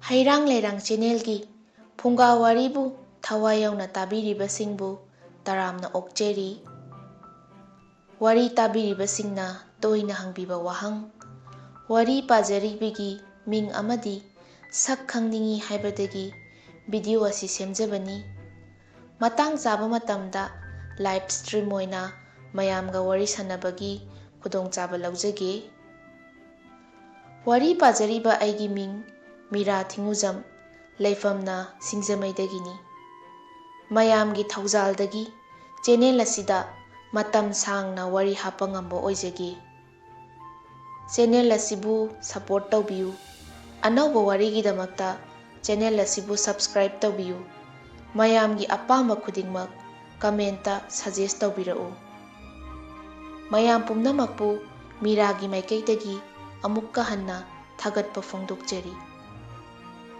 ꯍꯩꯔꯥꯡ ꯂꯩꯔꯥꯡ ꯆꯦꯅꯦꯜꯒꯤ ꯐꯨꯡꯒꯥ ꯋꯥꯔꯤꯕꯨ ꯊꯋꯥꯏ ꯌꯥꯎꯅ ꯇꯥꯕꯤꯔꯤꯕꯁꯤꯡꯕꯨ ꯇꯔꯥꯝꯅ ꯑꯣꯛꯆꯔꯤ꯫ ꯋꯥꯔꯤ ꯇꯥꯕꯤꯔꯤꯕꯁꯤꯡꯅ ꯇꯣꯏꯅ ꯍꯪꯕꯤꯕ ꯋꯥꯍꯪ: ꯋꯥꯔꯤ ꯄꯥꯖꯔꯤꯕꯒꯤ ꯃꯤꯡ ꯑꯃꯗꯤ ꯁꯛ ꯈꯪꯅꯤꯡꯏ ꯍꯥꯏꯕꯗꯒꯤ ꯚꯤꯗꯤꯑꯣ ꯑꯁꯤ ꯁꯦꯝꯖꯕꯅꯤ꯫ ꯃꯇꯥꯡ ꯆꯥꯕ ꯃꯇꯝꯗ ꯂꯥꯏꯚ ꯁ꯭ꯇ꯭ꯔꯤꯝ ꯑꯣꯏꯅ ꯃꯌꯥꯝꯒ ꯋꯥꯔꯤ ꯁꯥꯟꯅꯕꯒꯤ ꯈꯨꯗꯣꯡꯆꯥꯕ ꯂꯧꯖꯒꯦ꯫ ꯋꯥꯔꯤ ꯄꯥꯖꯔꯤꯕ ꯑꯩꯒꯤ ꯃꯤꯡ ꯃꯤꯔꯥ ꯊꯤꯉꯨꯖꯝ, ꯂꯩꯐꯝꯅ ꯁꯤꯡꯖꯃꯩꯗꯒꯤꯅꯤ꯫ ꯃꯌꯥꯝꯒꯤ ꯊꯧꯖꯥꯜꯗꯒꯤ ꯆꯦꯅꯦꯜ ꯑꯁꯤꯗ ꯃꯇꯝ ꯁꯥꯡꯅ ꯋꯥꯔꯤ ꯍꯥꯞꯄ ꯉꯝꯕ ꯑꯣꯏꯖꯒꯦ꯫ ꯆꯦꯅꯦꯜ ꯑꯁꯤꯕꯨ ꯁꯄꯣꯔꯠ ꯇꯧꯕꯤꯌꯨ꯫ ꯑꯅꯧꯕ ꯋꯥꯔꯤꯒꯤꯗꯃꯛꯇ ꯆꯦꯅꯦꯜ ꯑꯁꯤꯕꯨ ꯁꯕꯁꯀ꯭ꯔꯥꯏꯕ ꯇꯧꯕꯤꯌꯨ꯫ ꯃꯌꯥꯝꯒꯤ ꯑꯄꯥꯝꯕ ꯈꯨꯗꯤꯡꯃꯛ ꯀꯃꯦꯟꯇ ꯁꯖꯦꯁ ꯇꯧꯕꯤꯔꯛꯎ꯫ ꯃꯌꯥꯝ ꯄꯨꯝꯅꯃꯛꯄꯨ ꯃꯤꯔꯥꯒꯤ ꯃꯥꯏꯀꯩꯗꯒꯤ ꯑꯃꯨꯛꯀ ꯍꯟꯅ ꯊꯥꯒꯠꯄ ꯐꯣꯡꯗꯣꯛꯆꯔꯤ꯫